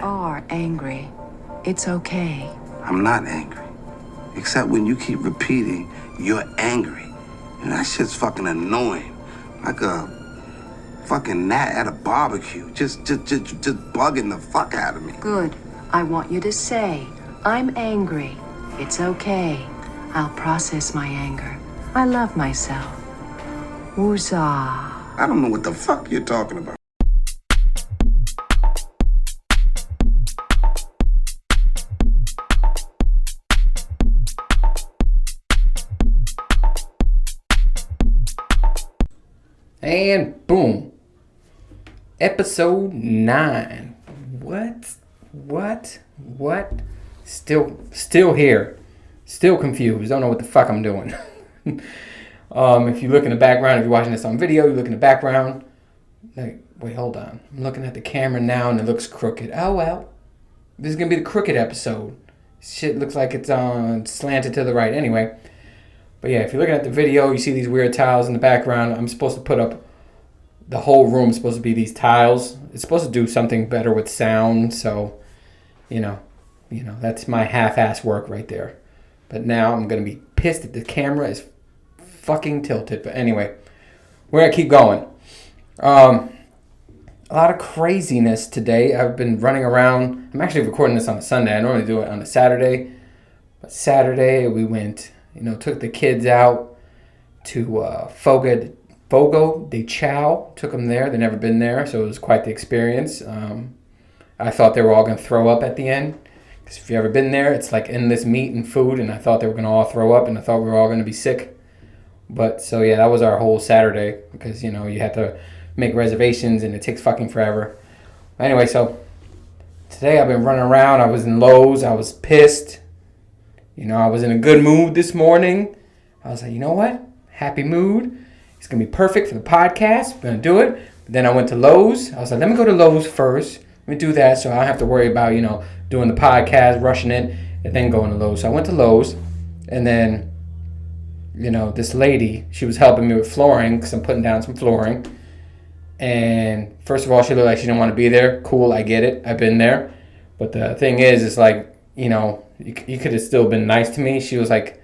are angry. It's okay. I'm not angry. Except when you keep repeating, you're angry. And that shit's fucking annoying. Like a fucking gnat at a barbecue. Just bugging the fuck out of me. Good. I want you to say, I'm angry. It's okay. I'll process my anger. I love myself. Woozah. I don't know what the fuck you're talking about. And boom. Episode 9. What? Still here. Still confused. Don't know what the fuck I'm doing. If you look in the background, if you're watching this on video, you look in the background. Like, wait, hold on. I'm looking at the camera now and it looks crooked. Oh, well. This is going to be the crooked episode. Shit looks like it's slanted to the right. Anyway. But yeah, if you're looking at the video, you see these weird tiles in the background. I'm supposed to put up the whole room is supposed to be these tiles. It's supposed to do something better with sound. So, you know, that's my half-ass work right there. But now I'm going to be pissed that the camera is fucking tilted. But anyway, we're going to keep going. A lot of craziness today. I've been running around. I'm actually recording this on a Sunday. I normally do it on a Saturday. But Saturday we went... took the kids out to Fogo de Chao. Took them there. They've never been there, so it was quite the experience. I thought they were all going to throw up at the end. Because if you've ever been there, it's like endless meat and food, and I thought they were going to all throw up, and I thought we were all going to be sick. But, so yeah, that was our whole Saturday. Because, you had to make reservations, and it takes fucking forever. Anyway, so today I've been running around. I was in Lowe's. I was pissed. I was in a good mood this morning. I was like, you know what? Happy mood. It's going to be perfect for the podcast. We're going to do it. But then I went to Lowe's. I was like, let me go to Lowe's first. Let me do that so I don't have to worry about, doing the podcast, rushing it, and then going to Lowe's. So I went to Lowe's. And then, this lady, she was helping me with flooring because I'm putting down some flooring. And first of all, she looked like she didn't want to be there. Cool, I get it. I've been there. But the thing is, it's like, you could have still been nice to me. She was like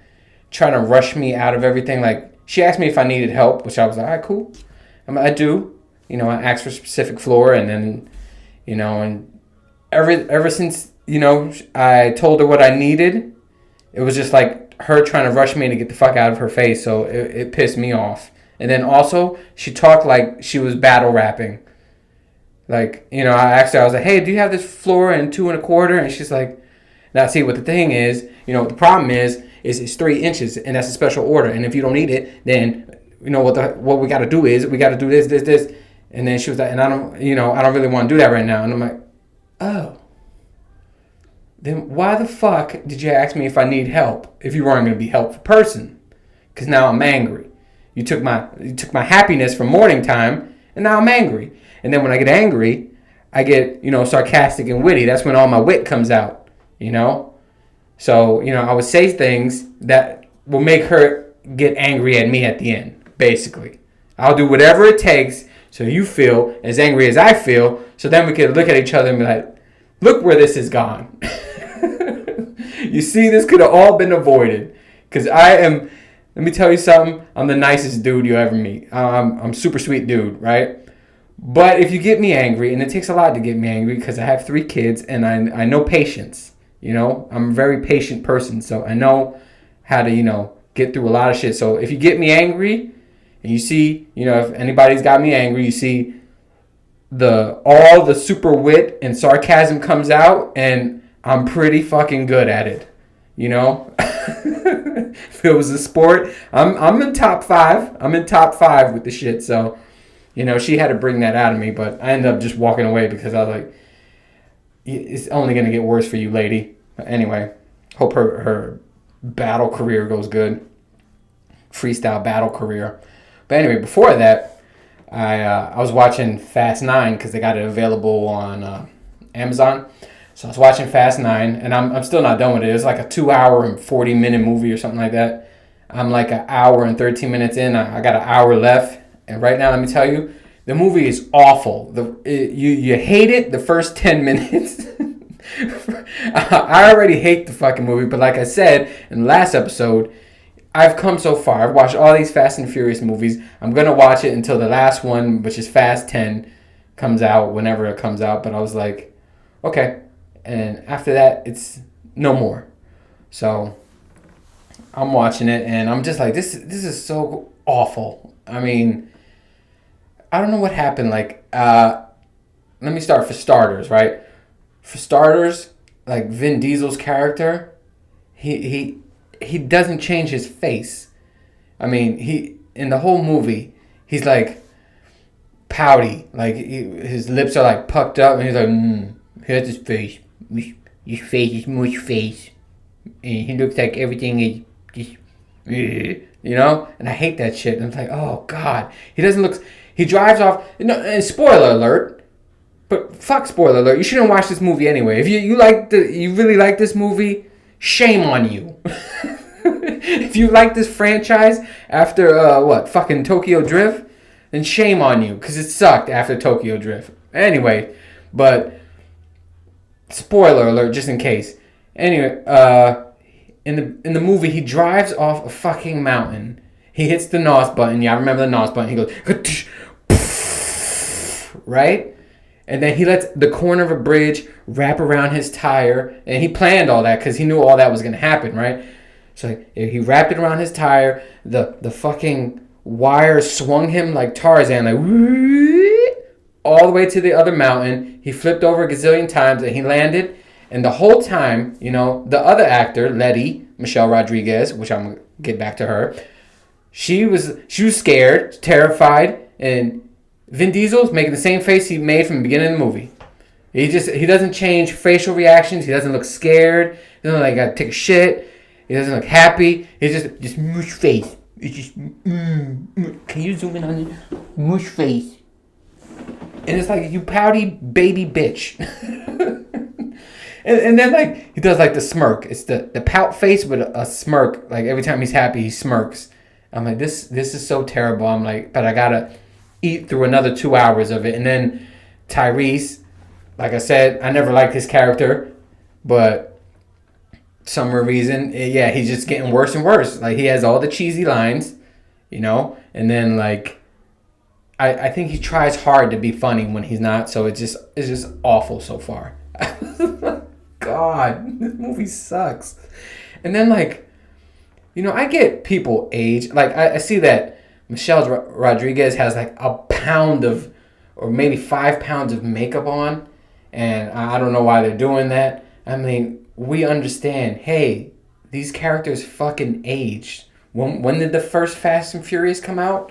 trying to rush me out of everything. Like she asked me if I needed help, which I was like, all right, cool. I do. I asked for a specific floor, and then, and ever since, I told her what I needed, it was just like her trying to rush me to get the fuck out of her face. So it pissed me off. And then also she talked like she was battle rapping. Like, I asked her, I was like, hey, do you have this floor in 2 1/4? And she's like, now, see, what the thing is, the problem is it's 3 inches, and that's a special order. And if you don't need it, then, what we got to do is we got to do this. And then she was like, and I don't really want to do that right now. And I'm like, oh. Then why the fuck did you ask me if I need help if you weren't going to be a helpful person? Because now I'm angry. You took my happiness from morning time, and now I'm angry. And then when I get angry, I get, sarcastic and witty. That's when all my wit comes out. So, I would say things that will make her get angry at me at the end, basically. I'll do whatever it takes so you feel as angry as I feel, so then we can look at each other and be like, look where this has gone. You see, this could have all been avoided. Because let me tell you something, I'm the nicest dude you ever meet. I'm super sweet dude, right? But if you get me angry, and it takes a lot to get me angry because I have 3 kids and I know patience. I'm a very patient person, so I know how to, get through a lot of shit. So if you get me angry, and you see, if anybody's got me angry, you see all the super wit and sarcasm comes out, and I'm pretty fucking good at it. If it was a sport, I'm in top 5. I'm in top 5 with the shit. So, she had to bring that out of me, but I ended up just walking away because I was like, it's only going to get worse for you, lady. But anyway, hope her battle career goes good. Freestyle battle career. But anyway, before that, I was watching Fast 9 because they got it available on Amazon. So I was watching Fast 9, and I'm still not done with it. It's like a 2-hour and 40-minute movie or something like that. I'm like an hour and 13 minutes in. I got an hour left. And right now, let me tell you, the movie is awful. You hate it the first 10 minutes. I already hate the fucking movie, but like I said in the last episode, I've come so far. I've watched all these Fast and Furious movies. I'm going to watch it until the last one, which is Fast 10, comes out whenever it comes out. But I was like, okay. And after that, it's no more. So I'm watching it, and I'm just like, this is so awful. I mean, I don't know what happened. Like, let me start for starters, right? For starters, like Vin Diesel's character, he doesn't change his face. I mean, he in the whole movie, he's like pouty, like his lips are like pucked up, and he's like, here's his face. His face is mush face, and he looks like everything is just, you know. And I hate that shit. And I'm like, oh god, he doesn't look. He drives off. No, and spoiler alert. But fuck spoiler alert. You shouldn't watch this movie anyway. If you really like this movie, shame on you. If you like this franchise after fucking Tokyo Drift, then shame on you, because it sucked after Tokyo Drift. Anyway, but spoiler alert, just in case. Anyway, in the movie, he drives off a fucking mountain. He hits the NOS button. Yeah, I remember the NOS button. He goes, right? And then he lets the corner of a bridge wrap around his tire. And he planned all that because he knew all that was going to happen, right? So he wrapped it around his tire. The fucking wire swung him like Tarzan, like all the way to the other mountain. He flipped over a gazillion times and he landed. And the whole time, you know, the other actor, Letty, Michelle Rodriguez, which I'm going to get back to her, she was scared, terrified, and Vin Diesel's making the same face he made from the beginning of the movie. He doesn't change facial reactions. He doesn't look scared. He doesn't look like gotta take a shit. He doesn't look happy. He's just mush face. It's just Can you zoom in on it? Mush face. And it's like, you pouty baby bitch. and then like he does like the smirk. It's the pout face with a smirk. Like every time he's happy, he smirks. I'm like, this is so terrible. I'm like, but I gotta eat through another 2 hours of it. And then Tyrese, like I said, I never liked his character, but some reason, yeah, he's just getting worse and worse. Like, he has all the cheesy lines, you know, and then like I think he tries hard to be funny when he's not. So it's just awful so far. God, this movie sucks. And then like, you know, I get people age. Like I see that Michelle Rodriguez has like a pound of, or maybe 5 pounds of makeup on. And I don't know why they're doing that. I mean, we understand, hey, these characters fucking aged. When did the first Fast and Furious come out?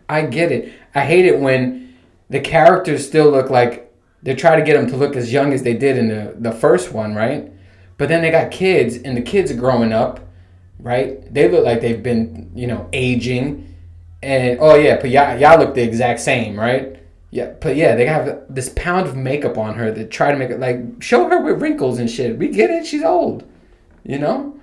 I get it. I hate it when the characters still look like, they try to get them to look as young as they did in the first one, right? But then they got kids, and the kids are growing up, right? They look like they've been, you know, aging. And, oh yeah, but y'all look the exact same, right? Yeah, but yeah, they have this pound of makeup on her that try to make it, like, show her with wrinkles and shit. We get it, she's old, you know?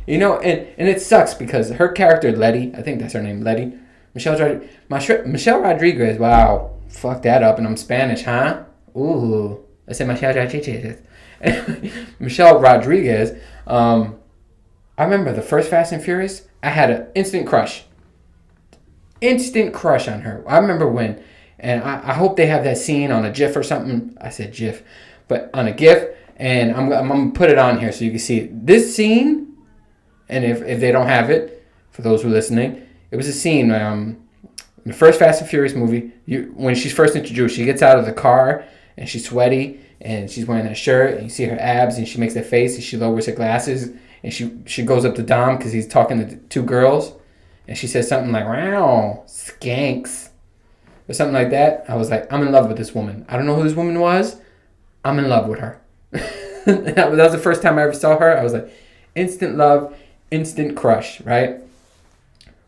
You know, and it sucks because her character, Letty, I think that's her name, Letty. Michelle Rodriguez, wow, fuck that up, and I'm Spanish, huh? Ooh, I said Michelle Rodriguez. Michelle Rodriguez, I remember the first Fast and Furious, I had an instant crush on her. I remember when, and I hope they have that scene on a GIF or something. I said GIF, but on a GIF, and I'm going to put it on here so you can see it. This scene, and if they don't have it, for those who are listening, it was a scene in the first Fast and Furious movie, when she's first introduced, she gets out of the car, and she's sweaty, and she's wearing that shirt, and you see her abs, and she makes that face, and she lowers her glasses, and she goes up to Dom, because he's talking to 2 girls, and she says something like, wow, skanks, or something like that. I was like, I'm in love with this woman. I don't know who this woman was. I'm in love with her. That was the first time I ever saw her. I was like, instant love, instant crush, right?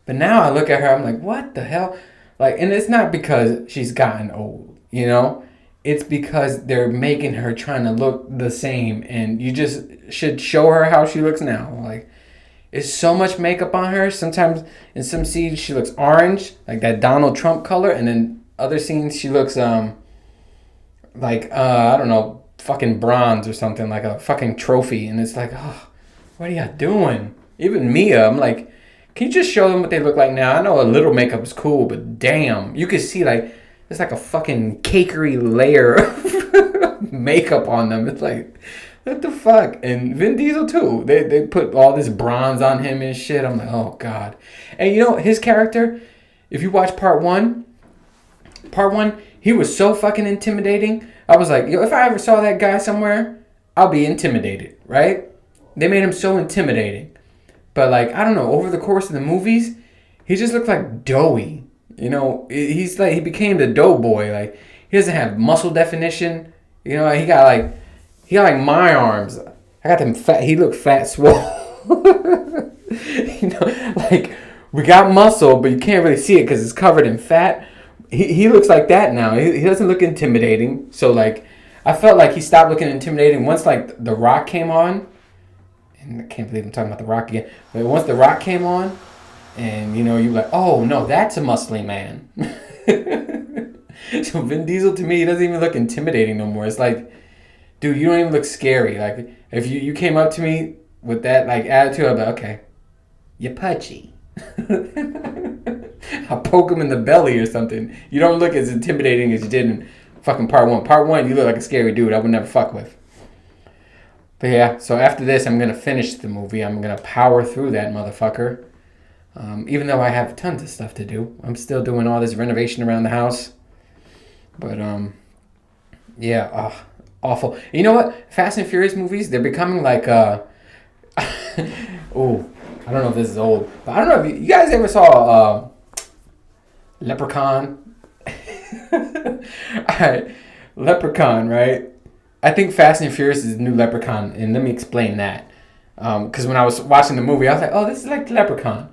But now I look at her, I'm like, what the hell? Like, and it's not because she's gotten old, you know? It's because they're making her trying to look the same, and you just should show her how she looks now. Like, it's so much makeup on her. Sometimes in some scenes she looks orange, like that Donald Trump color, and then other scenes she looks like I don't know, fucking bronze or something, like a fucking trophy. And it's like, oh, what are y'all doing? Even Mia, I'm like, can you just show them what they look like now? I know a little makeup is cool, but damn, you can see like there's like a fucking cakery layer of makeup on them. It's like, what the fuck? And Vin Diesel too. They put all this bronze on him and shit. I'm like, oh god. And you know his character, if you watch part one, he was so fucking intimidating. I was like, yo, if I ever saw that guy somewhere, I'll be intimidated, right? They made him so intimidating. But like, I don't know, over the course of the movies, he just looked like doughy. You know, he's like, he became the dough boy. Like, he doesn't have muscle definition. You know, he got like my arms. I got them fat, he looked fat swole. You know, like, we got muscle, but you can't really see it because it's covered in fat. He looks like that now. He doesn't look intimidating. So like, I felt like he stopped looking intimidating once like The Rock came on. And I can't believe I'm talking about The Rock again. But once The Rock came on, and you know, you're like, oh no, that's a muscly man. So Vin Diesel, to me, he doesn't even look intimidating no more. It's like, dude, you don't even look scary. Like, if you came up to me with that like attitude, I'd be like, okay, you're pudgy. I'll poke him in the belly or something. You don't look as intimidating as you did in fucking part one. Part one, you look like a scary dude I would never fuck with. But yeah, so after this, I'm going to finish the movie. I'm going to power through that motherfucker. Even though I have tons of stuff to do. I'm still doing all this renovation around the house. But, yeah, awful. You know what? Fast and Furious movies, they're becoming like, oh, I don't know if this is old. But I don't know if you guys ever saw Leprechaun. Alright, Leprechaun, right? I think Fast and Furious is the new Leprechaun, and let me explain that. Because when I was watching the movie, I was like, oh, this is like Leprechaun.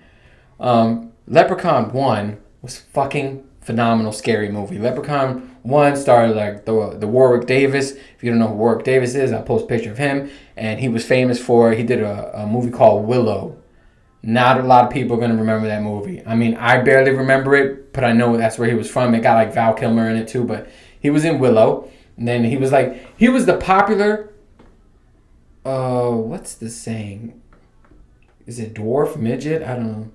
Leprechaun 1 was fucking phenomenal, scary movie. Leprechaun 1 starred like the Warwick Davis. If you don't know who Warwick Davis is, I'll post a picture of him. And he was famous for, he did a movie called Willow. Not a lot of people are going to remember that movie. I mean, I barely remember it, but I know that's where he was from. It got like Val Kilmer in it too, but he was in Willow. And then he was the popular, what's the saying? Is it dwarf, midget? I don't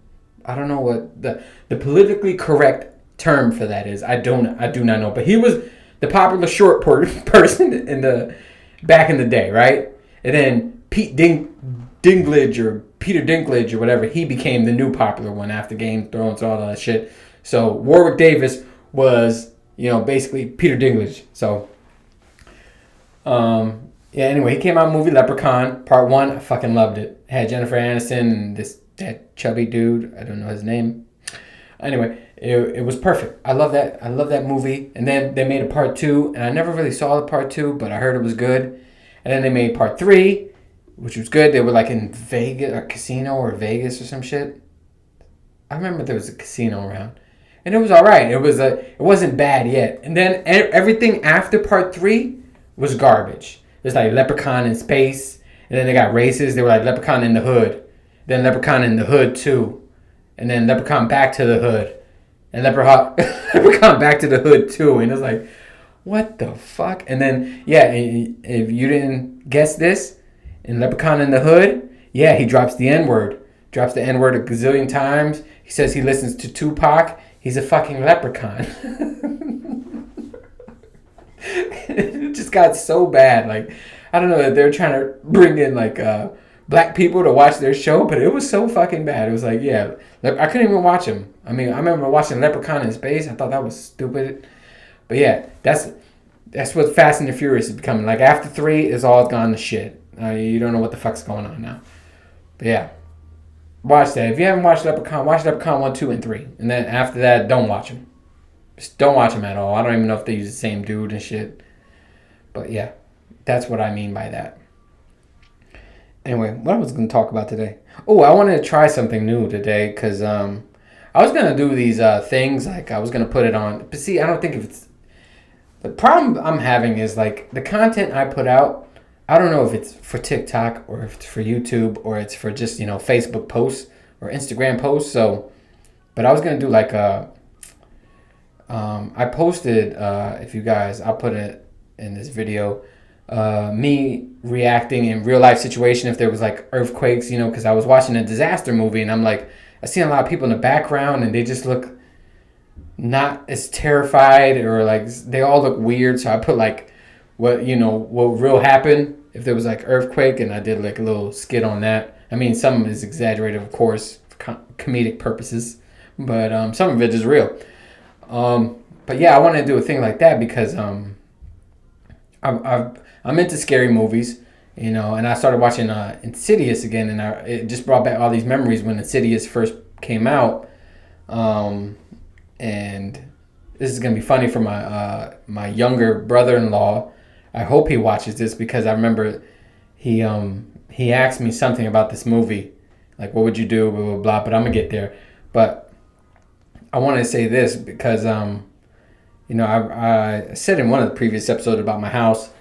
know what the politically correct term for that is. I do not know. But he was the popular short person in the back in the day, right? And then Dinklage or Peter Dinklage or whatever, he became the new popular one after Game of Thrones, all that shit. So Warwick Davis was, you know, basically Peter Dinklage. So, yeah, anyway, he came out with the movie Leprechaun, part 1. I fucking loved it. It had Jennifer Aniston and that chubby dude. I don't know his name. Anyway, it was perfect. I love that. I love that movie. And then they made a part 2, and I never really saw the part 2, but I heard it was good. And then they made part 3, which was good. They were like in Vegas, a casino or Vegas or some shit. I remember there was a casino around. And it was all right. It wasn't bad yet. And then everything after part 3 was garbage. There's like Leprechaun in Space. And then they got races. They were like Leprechaun in the Hood. Then Leprechaun in the Hood 2. And then Leprechaun Back to the Hood. And Leprechaun Back to the Hood 2. And it's like, what the fuck? And then, yeah, if you didn't guess this, in Leprechaun in the Hood, yeah, he drops the N-word. Drops the N-word a gazillion times. He says he listens to Tupac. He's a fucking leprechaun. It just got so bad. Like, I don't know, they're trying to bring in like black people to watch their show, but it was so fucking bad. It was like, yeah, I couldn't even watch him. I mean, I remember watching Leprechaun in Space. I thought that was stupid. But yeah, that's what Fast and the Furious is becoming. Like, after 3, it's all gone to shit. You don't know what the fuck's going on now. But yeah, watch that. If you haven't watched Leprechaun, watch Leprechaun 1, 2, and 3. And then after that, don't watch them. Just don't watch them at all. I don't even know if they use the same dude and shit. But yeah, that's what I mean by that. Anyway, what I was going to talk about today? Oh, I wanted to try something new today because I was going to do these things. Like, I was going to put it on. But see, I don't think if it's... The problem I'm having is, like, the content I put out, I don't know if it's for TikTok or if it's for YouTube or it's for just, you know, Facebook posts or Instagram posts. So, but I was going to do like I posted, if you guys, I'll put it in this video. me reacting in real life situation if there was like earthquakes, you know, because I was watching a disaster movie and I'm like, I see a lot of people in the background and they just look not as terrified, or like they all look weird. So I put like what real happen if there was like earthquake, and I did like a little skit on that. I mean, some is exaggerated, of course, for comedic purposes, but some of it is real. But yeah, I want to do a thing like that because I'm into scary movies, you know, and I started watching Insidious again, and it just brought back all these memories when Insidious first came out. And this is gonna be funny for my younger brother-in-law. I hope he watches this because I remember he asked me something about this movie, like what would you do, blah blah blah. But I'm gonna get there. But I want to say this because I said in one of the previous episodes about my house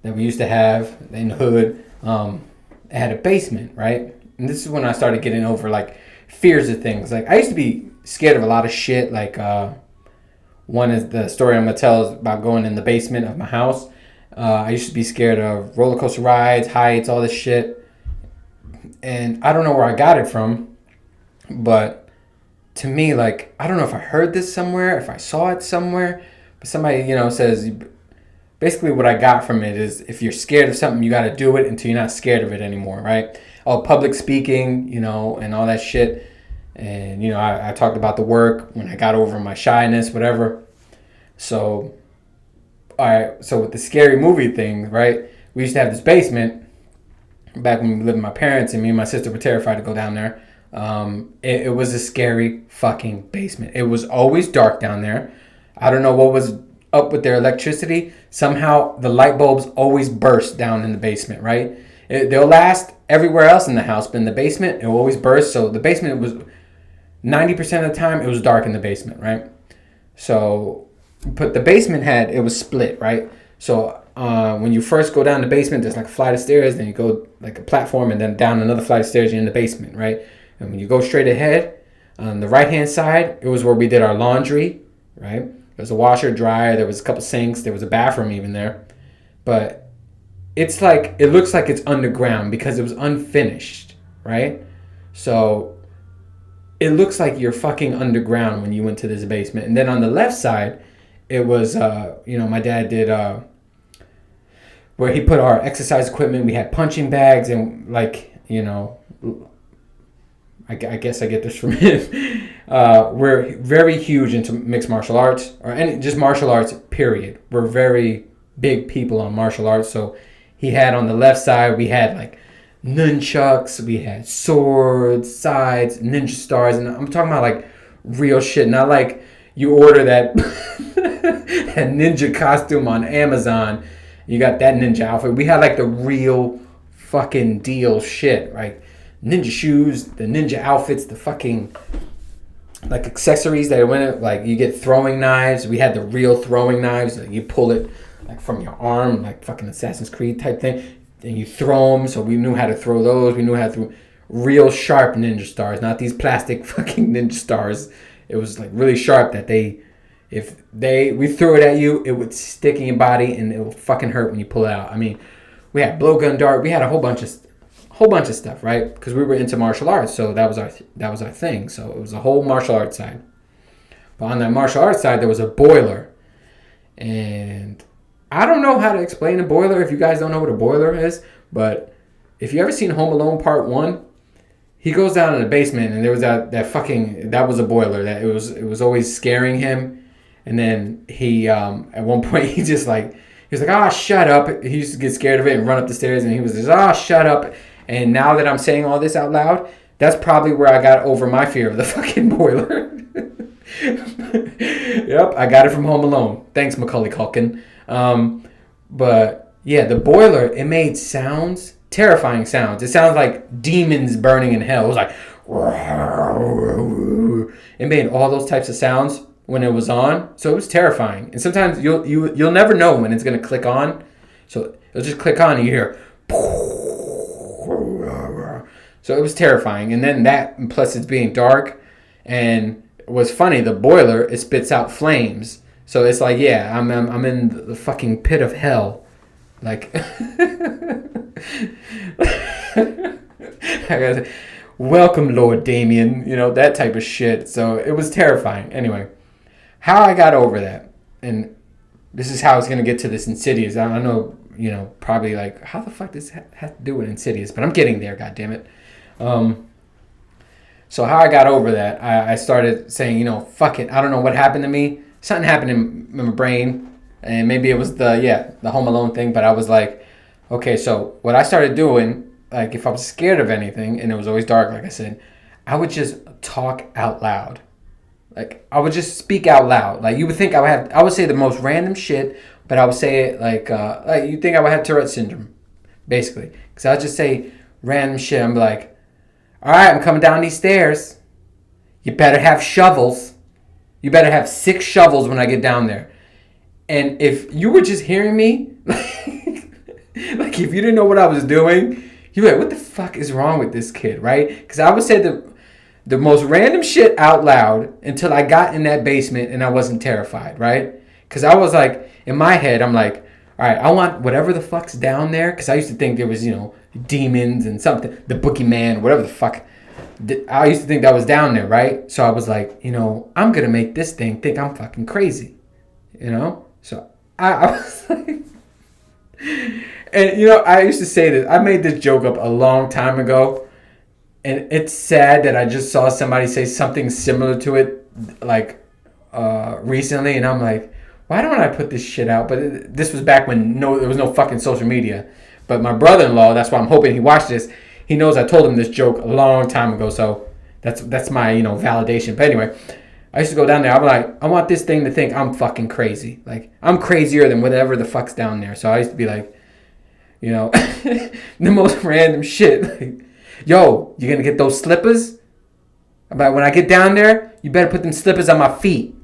that we used to have in the hood. It had a basement, right? And this is when I started getting over like fears of things. Like I used to be scared of a lot of shit. Like one is the story I'm gonna tell is about going in the basement of my house. I used to be scared of roller coaster rides, heights, all this shit. And I don't know where I got it from, but to me, like, I don't know if I heard this somewhere, if I saw it somewhere, but somebody, says, basically what I got from it is if you're scared of something, you got to do it until you're not scared of it anymore, right? Oh, public speaking, and all that shit. And, I talked about the work when I got over my shyness, whatever. So, all right, so with the scary movie thing, right? We used to have this basement back when we lived with my parents, and me and my sister were terrified to go down there. It was a scary fucking basement. It was always dark down there. I don't know what was up with their electricity. Somehow the light bulbs always burst down in the basement, right? They'll last everywhere else in the house, but in the basement, it will always burst. So the basement was 90% of the time, it was dark in the basement, right? So, but the basement it was split, right? So when you first go down the basement, there's like a flight of stairs, then you go like a platform, and then down another flight of stairs, you're in the basement, right? And when you go straight ahead, on the right-hand side, it was where we did our laundry, right? There was a washer, dryer, there was a couple sinks, there was a bathroom even there. But it looks like it's underground because it was unfinished, right? So it looks like you're fucking underground when you went to this basement. And then on the left side, it was, my dad did, where he put our exercise equipment. We had punching bags and I guess I get this from him. We're very huge into mixed martial arts, or any just martial arts, period. We're very big people on martial arts. So he had on the left side, we had like nunchucks, we had swords, sides, ninja stars, and I'm talking about like real shit, not like you order that that ninja costume on Amazon. You got that ninja outfit. We had like the real fucking deal shit, right? Ninja shoes, the ninja outfits, the fucking like accessories that went, like you get throwing knives. We had the real throwing knives. Like you pull it like from your arm, like fucking Assassin's Creed type thing. And you throw them. So we knew how to throw those. We knew how to throw real sharp ninja stars, not these plastic fucking ninja stars. It was like really sharp that we threw it at you, it would stick in your body and it would fucking hurt when you pull it out. I mean, we had blowgun dart. We had a whole bunch of stuff, right? Because we were into martial arts, so that was our thing. So it was a whole martial arts side. But on that martial arts side, there was a boiler, and I don't know how to explain a boiler. If you guys don't know what a boiler is, but if you ever seen Home Alone Part 1, he goes down in the basement, and there was that was a boiler that it was always scaring him. And then he at one point he was like, "Ah, shut up." He used to get scared of it and run up the stairs, and he was just, "Ah, shut up." And now that I'm saying all this out loud, that's probably where I got over my fear of the fucking boiler. Yep, I got it from Home Alone. Thanks, Macaulay Culkin. But yeah, the boiler, it made sounds, terrifying sounds. It sounded like demons burning in hell. It was like, it made all those types of sounds when it was on. So it was terrifying. And sometimes you'll never know when it's gonna click on. So it'll just click on and you hear. So it was terrifying. And then that, plus it's being dark, and it was funny, the boiler, it spits out flames. So it's like, yeah, I'm in the fucking pit of hell. Like, I gotta say, welcome, Lord Damien, you know, that type of shit. So it was terrifying. Anyway, how I got over that, and this is how it's going to get to this Insidious. I don't know, you know, probably like, how the fuck does this have to do with Insidious? But I'm getting there, goddammit. So how I got over that, I started saying, you know, fuck it. I don't know what happened to me. Something happened in my brain. And maybe it was the Home Alone thing. But I was like, okay, so what I started doing, like if I was scared of anything, and it was always dark, like I said, I would just talk out loud. Like I would just speak out loud. Like you would think I would say the most random shit, but I would say it like you think I would have Tourette syndrome, basically. Because I would just say random shit. I'm like, all right, I'm coming down these stairs. You better have shovels. You better have 6 shovels when I get down there. And if you were just hearing me, like if you didn't know what I was doing, you're like, what the fuck is wrong with this kid, right? Because I would say the most random shit out loud until I got in that basement and I wasn't terrified, right? Because I was like, in my head, I'm like, all right, I want whatever the fuck's down there. Because I used to think there was, you know, demons and something, the boogeyman, whatever the fuck. I used to think that was down there, right? So I was like, you know, I'm going to make this thing think I'm fucking crazy, you know? So I was like, and you know, I used to say this. I made this joke up a long time ago. And it's sad that I just saw somebody say something similar to it, like, recently. And I'm like, why don't I put this shit out? But this was back when there was no fucking social media. But my brother-in-law, that's why I'm hoping he watched this. He knows I told him this joke a long time ago. So that's my, you know, validation. But anyway, I used to go down there. I'm like, I want this thing to think I'm fucking crazy. Like, I'm crazier than whatever the fuck's down there. So I used to be like, you know, the most random shit. Like, yo, you gonna get those slippers? But when I get down there, you better put them slippers on my feet.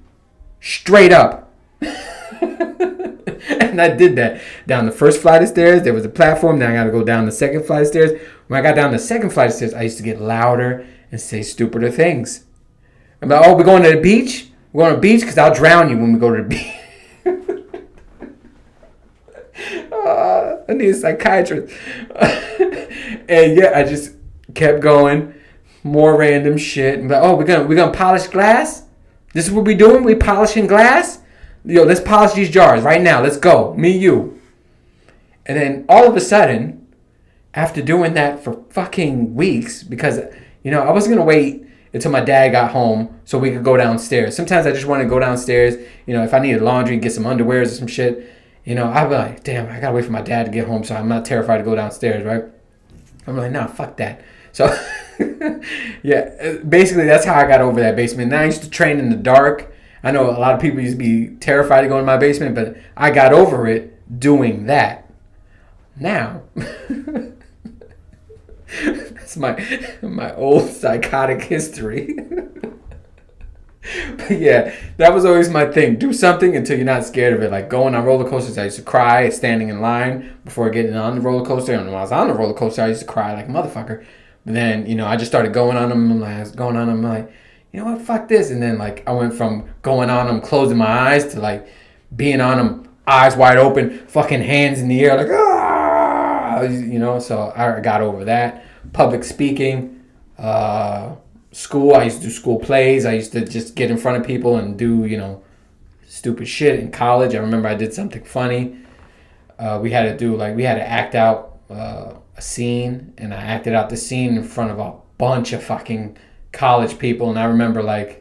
Straight up. And I did that. Down the first flight of stairs, there was a platform. Then I got to go down the second flight of stairs. When I got down the second flight of stairs, I used to get louder and say stupider things. I'm like, oh, we're going to the beach? We're going to the beach? Because I'll drown you when we go to the beach. I need a psychiatrist. And yeah, I just kept going. More random shit. I'm like, oh, we're gonna polish glass? This is what we doing? We polishing glass? Yo, let's polish these jars right now. Let's go. Me, you. And then all of a sudden, after doing that for fucking weeks, because, you know, I wasn't going to wait until my dad got home so we could go downstairs. Sometimes I just want to go downstairs. You know, if I needed laundry, get some underwears or some shit. You know, I'd be like, damn, I got to wait for my dad to get home so I'm not terrified to go downstairs, right? I'm like, nah, fuck that. So, yeah, basically that's how I got over that basement. Now I used to train in the dark. I know a lot of people used to be terrified to go in my basement, but I got over it doing that. Now, that's my old psychotic history. But yeah, that was always my thing. Do something until you're not scared of it. Like going on roller coasters, I used to cry standing in line before getting on the roller coaster. And when I was on the roller coaster, I used to cry like a motherfucker. But then, you know, I just started going on them. I was going on them like, you know what, fuck this. And then, like, I went from going on them, closing my eyes, to, like, being on them, eyes wide open, fucking hands in the air, like, ah! You know, so I got over that. Public speaking, school, I used to do school plays. I used to just get in front of people and do, you know, stupid shit. In college, I remember I did something funny. We had to act out a scene, and I acted out the scene in front of a bunch of fucking college people. And I remember I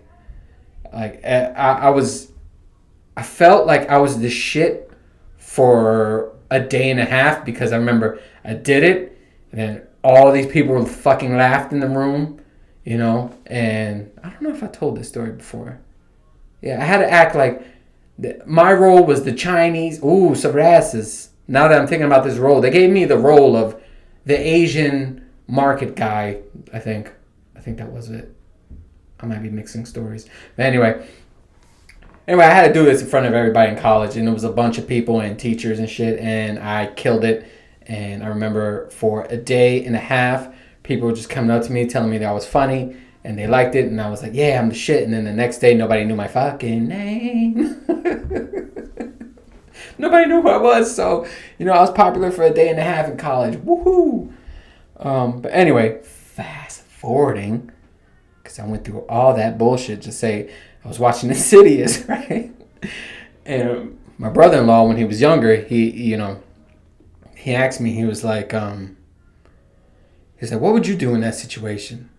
felt like I was the shit for a day and a half, because I remember I did it and then all these people fucking laughed in the room, you know. And I don't know if I told this story before. Yeah, I had to act like my role was the Chinese. Ooh, psoriasis. Now that I'm thinking about this role, they gave me the role of the Asian market guy, I think that was it. I might be mixing stories. But anyway, I had to do this in front of everybody in college, and it was a bunch of people and teachers and shit, and I killed it. And I remember for a day and a half, people were just coming up to me telling me that I was funny, and they liked it, and I was like, yeah, I'm the shit. And then the next day, nobody knew my fucking name. Nobody knew who I was. So, I was popular for a day and a half in college. Woohoo! But anyway, fast forwarding, because I went through all that bullshit to say I was watching Insidious, right? And my brother-in-law, when he was younger, he asked me, he was like, what would you do in that situation?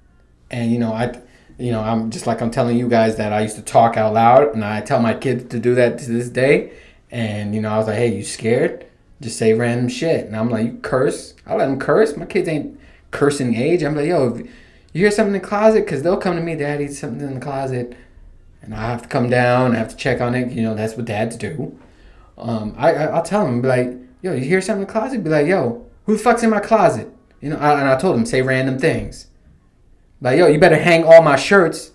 And, I'm just like I'm telling you guys that I used to talk out loud, and I tell my kids to do that to this day. And, I was like, hey, you scared? Just say random shit. And I'm like, you curse? I'll let them curse. My kids ain't cursing age. I'm like, yo, if you hear something in the closet, because they'll come to me, Daddy, something in the closet. And I have to come down, I have to check on it. That's what dads do. I'll tell them, be like, yo, you hear something in the closet? Be like, yo, who the fuck's in my closet? And I told them, say random things. Like, yo, you better hang all my shirts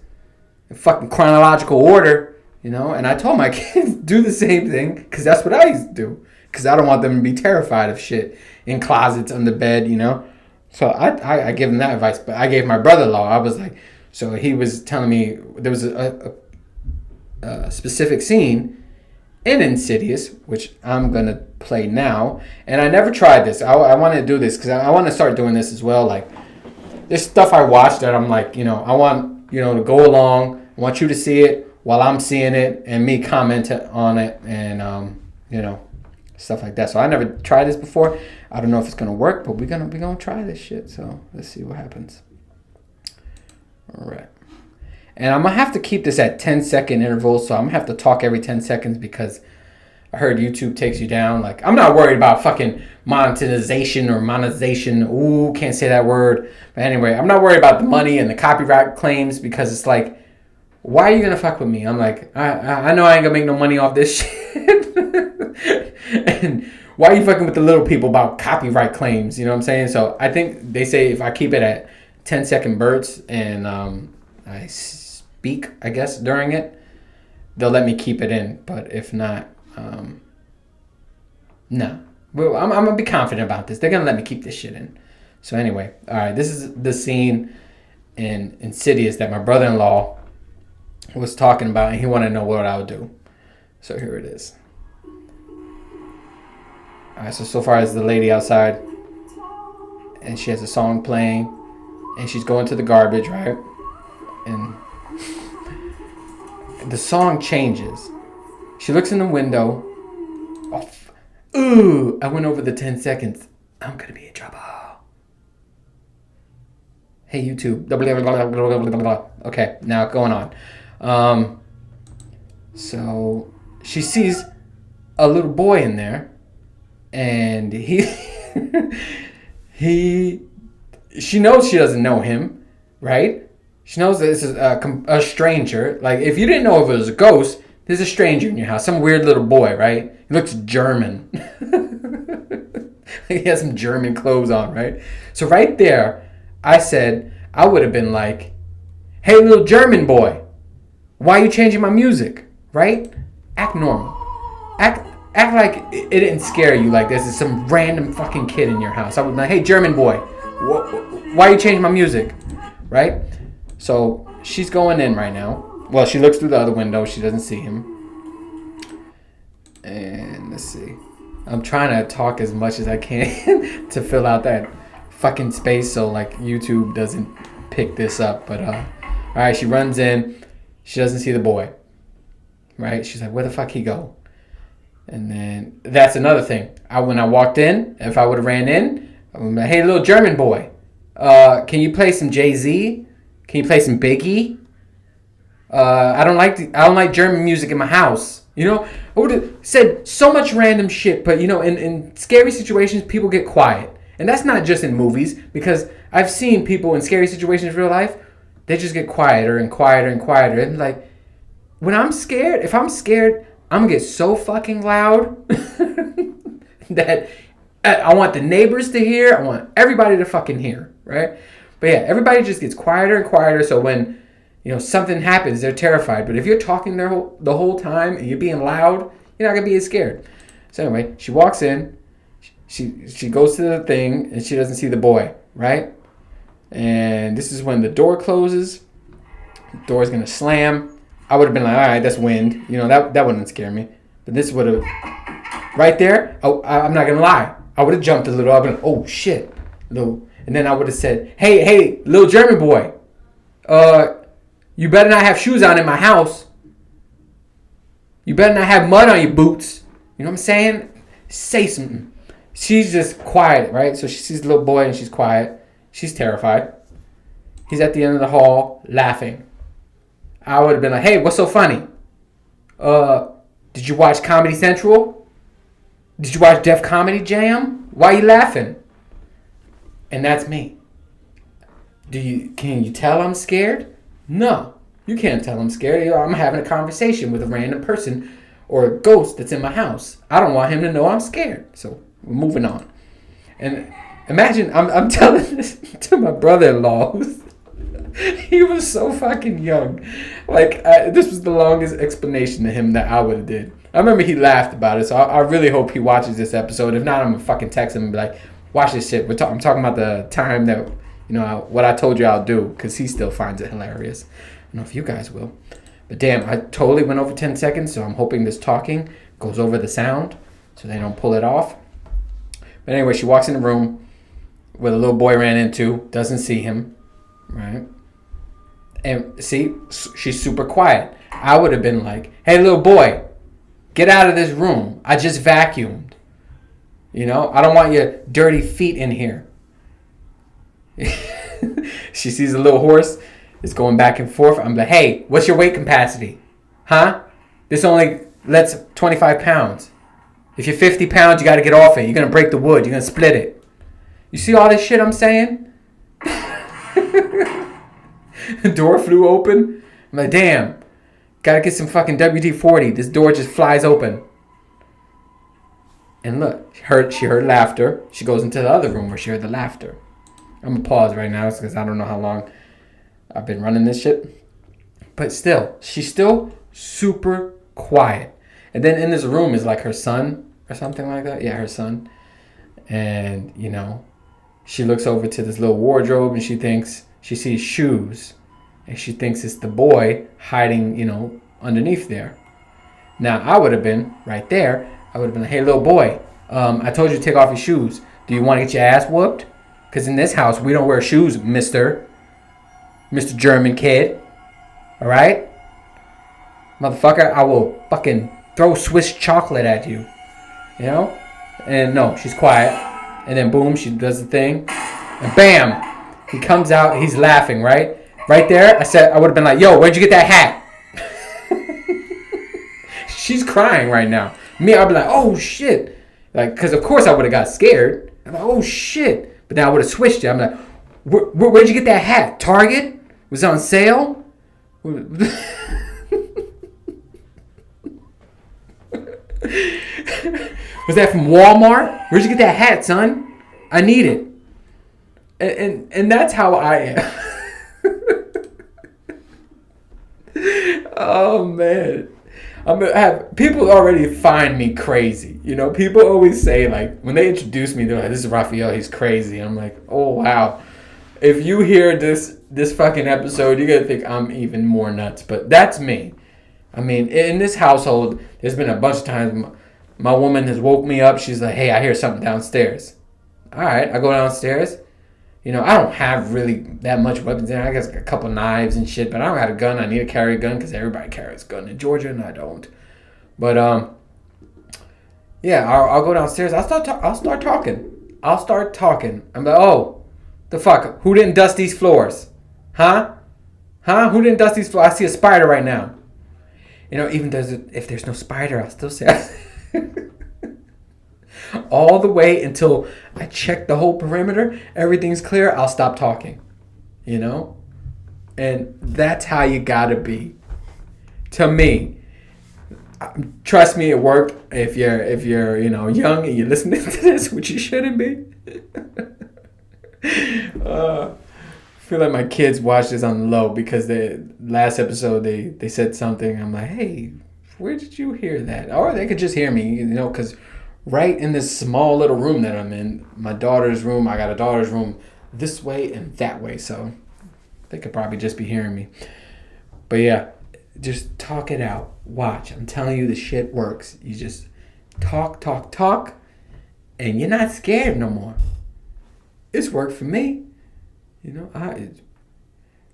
in fucking chronological order, And I told my kids, do the same thing, because that's what I used to do. Because I don't want them to be terrified of shit in closets, under bed, So I give them that advice. But I gave my brother-in-law, I was like, so he was telling me there was a specific scene in Insidious, which I'm going to play now. And I never tried this. I want to do this because I want to start doing this as well. Like, there's stuff I watch that I'm like, I want, to go along. I want you to see it while I'm seeing it and me comment on it and, stuff like that. So I never tried this before. I don't know if it's going to work, but we're going to try this shit. So let's see what happens. All right. And I'm going to have to keep this at 10-second intervals. So I'm going to have to talk every 10 seconds because I heard YouTube takes you down. Like, I'm not worried about fucking monetization. Ooh, can't say that word. But anyway, I'm not worried about the money and the copyright claims because it's like, why are you going to fuck with me? I'm like, I know I ain't going to make no money off this shit. And why are you fucking with the little people about copyright claims? You know what I'm saying? So I think they say if I keep it at 10-second bursts and I speak, I guess, during it, they'll let me keep it in. But if not, no. Well, I'm going to be confident about this. They're going to let me keep this shit in. So anyway, all right, this is the scene in Insidious that my brother-in-law was talking about, and he wanted to know what I would do. So here it is. All right, so far as the lady outside, and she has a song playing, and she's going to the garbage, right? And the song changes. She looks in the window. Ooh, I went over the 10 seconds. I'm going to be in trouble. Hey, YouTube. Okay, now going on. So she sees a little boy in there. And she knows she doesn't know him, right? She knows that this is a stranger. Like, if you didn't know if it was a ghost, there's a stranger in your house. Some weird little boy, right? He looks German. He has some German clothes on, right? So right there, I would have been like, hey, little German boy, why are you changing my music, right? Act normal. Act like it didn't scare you, like there's some random fucking kid in your house. I would be like, hey, German boy, why are you changing my music? Right? So she's going in right now. Well, she looks through the other window. She doesn't see him. And let's see. I'm trying to talk as much as I can to fill out that fucking space so like YouTube doesn't pick this up. But all right, she runs in. She doesn't see the boy. Right? She's like, where the fuck he go? And then that's another thing. When I walked in, if I would have ran in, I would be like, hey, little German boy, can you play some Jay-Z? Can you play some Biggie? I don't like German music in my house. I would have said so much random shit. But in scary situations, people get quiet, and that's not just in movies. Because I've seen people in scary situations in real life, they just get quieter and quieter and quieter. And like, when I'm scared, if I'm scared, I'm going to get so fucking loud that I want the neighbors to hear. I want everybody to fucking hear, right? But yeah, everybody just gets quieter and quieter. So when, something happens, they're terrified. But if you're talking the whole time and you're being loud, you're not going to be as scared. So anyway, she walks in. She goes to the thing and she doesn't see the boy, right? And this is when the door closes. The door's going to slam. I would have been like, all right, that's wind. That wouldn't scare me. But this would have... right there, I'm not gonna lie, I would have jumped a little. I'd been, oh shit, little, and then I would have said, hey, little German boy, you better not have shoes on in my house. You better not have mud on your boots. You know what I'm saying? Say something. She's just quiet, right? So she sees the little boy and she's quiet. She's terrified. He's at the end of the hall laughing. I would have been like, hey, what's so funny? Did you watch Comedy Central? Did you watch Def Comedy Jam? Why are you laughing? And that's me. Can you tell I'm scared? No, you can't tell I'm scared. I'm having a conversation with a random person or a ghost that's in my house. I don't want him to know I'm scared. So we're moving on. And imagine I'm telling this to my brother-in-law. He was so fucking young. Like, this was the longest explanation to him that I would have did. I remember he laughed about it, so I really hope he watches this episode. If not, I'm going to fucking text him and be like, watch this shit. I'm talking about the time that, what I told you I'll do, because he still finds it hilarious. I don't know if you guys will. But damn, I totally went over 10 seconds, so I'm hoping this talking goes over the sound so they don't pull it off. But anyway, she walks in the room where the little boy ran into, doesn't see him, right? And see, she's super quiet. I would have been like, hey, little boy, get out of this room. I just vacuumed. I don't want your dirty feet in here. She sees a little horse. It's going back and forth. I'm like, hey, what's your weight capacity? Huh? This only lets 25 pounds. If you're 50 pounds, you got to get off it. You're going to break the wood. You're going to split it. You see all this shit I'm saying? The door flew open. I'm like, damn. Got to get some fucking WD-40. This door just flies open. And look, she heard laughter. She goes into the other room where she heard the laughter. I'm going to pause right now because I don't know how long I've been running this shit. But still, she's still super quiet. And then in this room is like her son or something like that. Yeah, her son. And, she looks over to this little wardrobe and she sees shoes. And she thinks it's the boy hiding, underneath there. Now, I would have been right there. I would have been like, hey, little boy, I told you to take off your shoes. Do you want to get your ass whooped? Because in this house, we don't wear shoes, Mr. German kid. All right? Motherfucker, I will fucking throw Swiss chocolate at you. And no, she's quiet. And then boom, she does the thing. And bam, he comes out. He's laughing, right? Right there, I would have been like, yo, where'd you get that hat? She's crying right now. Me, I'd be like, oh shit. Like, because of course I would have got scared. I'm like, oh shit. But then I would have switched it. I'm like, where'd you get that hat? Target? Was it on sale? Was that from Walmart? Where'd you get that hat, son? I need it. And that's how I am. Oh man, people already find me crazy. People always say, like, when they introduce me, they're like, "This is Raphael. He's crazy." I'm like, "Oh wow." If you hear this fucking episode, you're gonna think I'm even more nuts. But that's me. I mean, in this household, there's been a bunch of times my woman has woke me up. She's like, "Hey, I hear something downstairs." All right, I go downstairs. I don't have really that much weapons in. I got a couple knives and shit, but I don't have a gun. I need to carry a gun because everybody carries a gun in Georgia, and I don't. But yeah, I'll go downstairs. I'll start talking. I'm like, oh, the fuck? Who didn't dust these floors? Huh? Who didn't dust these floors? I see a spider right now. Even if there's no spider, I'll still say. All the way until I check the whole perimeter, everything's clear, I'll stop talking. And that's how you gotta be. To me, trust me, it worked. If you're young and you're listening to this, which you shouldn't be. I feel like my kids watched this on the low because the last episode they said something. I'm like, hey, where did you hear that? Or they could just hear me, because right in this small little room that I'm in, my daughter's room, I got a daughter's room this way and that way, so they could probably just be hearing me. But yeah, just talk it out. Watch. I'm telling you, the shit works. You just talk, and you're not scared no more. It's worked for me. You know,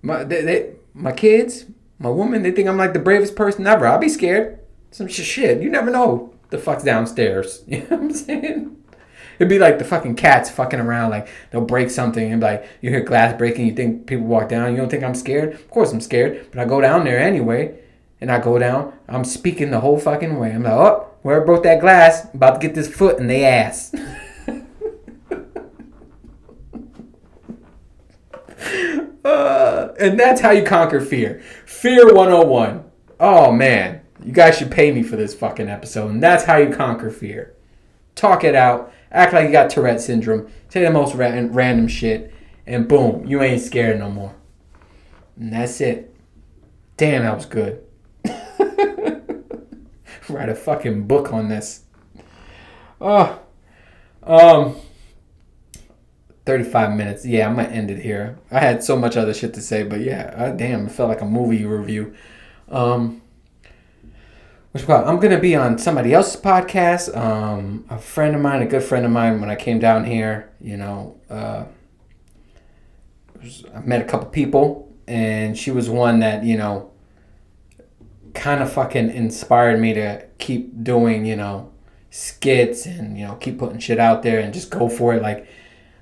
my kids, my woman, they think I'm like the bravest person ever. I'll be scared. Some shit. You never know the fuck's downstairs. You know what I'm saying? It'd be like the fucking cats fucking around. Like, they'll break something and like, you hear glass breaking, you think people walk down. You don't think I'm scared? Of course I'm scared. But I go down there anyway. And I go down. I'm speaking the whole fucking way. I'm like, oh, whoever broke that glass, about to get this foot in their ass. And that's how you conquer fear. Fear 101. Oh, man. You guys should pay me for this fucking episode. And that's how you conquer fear. Talk it out. Act like you got Tourette syndrome. Say the most random shit. And boom, you ain't scared no more. And that's it. Damn, that was good. Write a fucking book on this. 35 minutes. Yeah, I might end it here. I had so much other shit to say, but yeah, damn, it felt like a movie review. I'm gonna be on somebody else's podcast. A friend of mine, a good friend of mine, when I came down here, you know, I met a couple people, and she was one that, you know, kind of fucking inspired me to keep doing, you know, skits and, you know, keep putting shit out there and just go for it. Like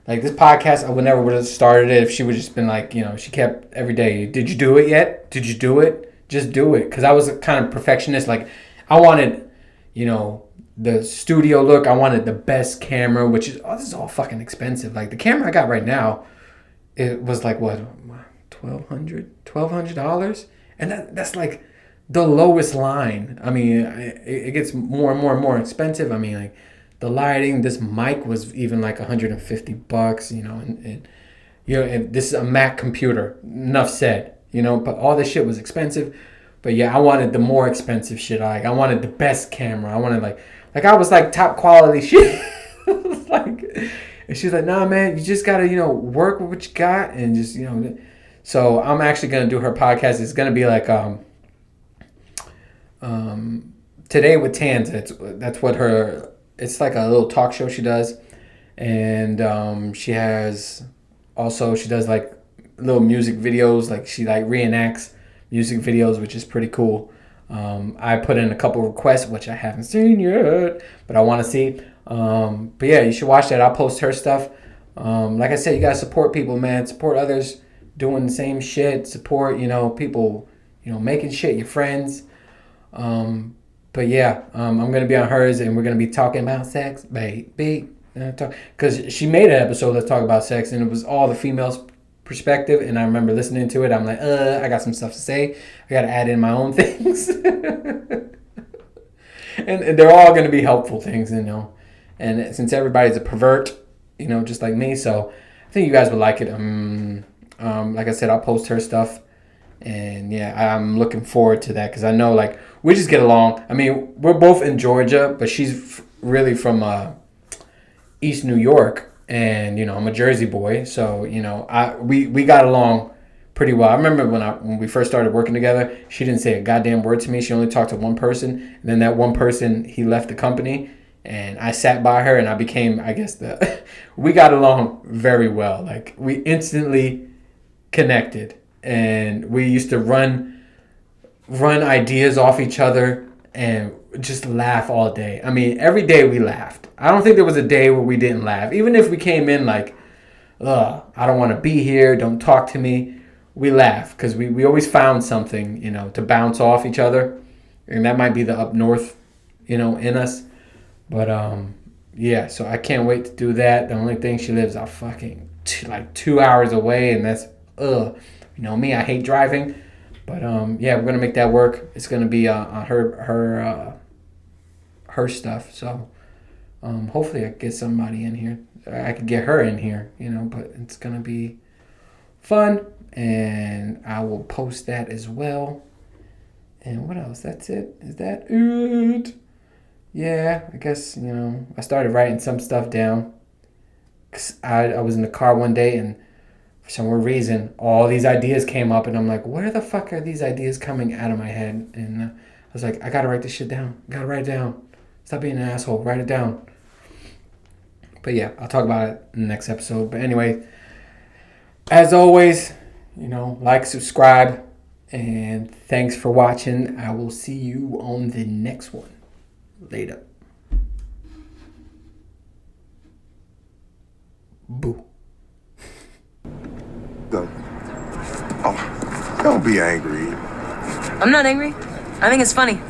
this podcast, I would never would have started it if she would just been like, you know, she kept every day, did you do it yet? Did you do it? Just do it. Because I was a kind of perfectionist. Like, I wanted, you know, the studio look. I wanted the best camera, which is, this is all fucking expensive. Like, the camera I got right now, it was like, what, $1,200? And that's like the lowest line. I mean, it gets more and more and more expensive. I mean, like, the lighting, this mic was even like $150, you know, and you know, and this is a Mac computer. Enough said, you know, but all this shit was expensive. But yeah, I wanted the more expensive shit. I wanted the best camera. I wanted like I was like top quality shit. Like, and she's like, nah, man, you just gotta, you know, work with what you got and just, you know. So I'm actually gonna do her podcast. It's gonna be like Today with Tans. That's what her. It's like a little talk show she does, and she does like little music videos. Like, she like reenacts music videos, which is pretty cool. I put in a couple requests, which I haven't seen yet, but I want to see. But yeah, you should watch that. I'll post her stuff. Like I said, you gotta support people, man. Support others doing the same shit. Support, you know, people, you know, making shit. Your friends. But yeah, I'm gonna be on hers, and we're gonna be talking about sex, baby. Because she made an episode Let's Talk About Sex, and it was all the females' perspective. And I remember listening to it. I'm like, I got some stuff to say. I gotta add in my own things, and they're all gonna be helpful things, you know. And since everybody's a pervert, you know, just like me, so I think you guys would like it. Like I said, I'll post her stuff. And yeah, I'm looking forward to that because I know, like, we just get along. I mean, we're both in Georgia, but she's really from East New York, and you know, I'm a Jersey boy, so you know, we got along pretty well. I remember when we first started working together, she didn't say a goddamn word to me. She only talked to one person, and then that one person, he left the company, and I sat by her, and I became, I guess, we got along very well. Like, we instantly connected. And we used to run ideas off each other and just laugh all day. I mean, every day we laughed. I don't think there was a day where we didn't laugh. Even if we came in like, I don't want to be here, don't talk to me. We laugh because we always found something, you know, to bounce off each other. And that might be the up north, you know, in us. But yeah, so I can't wait to do that. The only thing, she lives a fucking 2 hours away, and that's You know me, I hate driving, but yeah, we're gonna make that work. It's gonna be on her stuff. So hopefully I get somebody in here. I could get her in here, you know. But it's gonna be fun, and I will post that as well. And what else? That's it. Is that it? Yeah, I guess, you know, I started writing some stuff down. 'Cause I was in the car one day, and for some weird reason, all these ideas came up, and I'm like, where the fuck are these ideas coming out of my head? And I was like, I gotta write this shit down. I gotta write it down. Stop being an asshole. Write it down. But yeah, I'll talk about it in the next episode. But anyway, as always, like, subscribe, and thanks for watching. I will see you on the next one. Later. Boo. Go. Oh, don't be angry. I'm not angry. I think it's funny.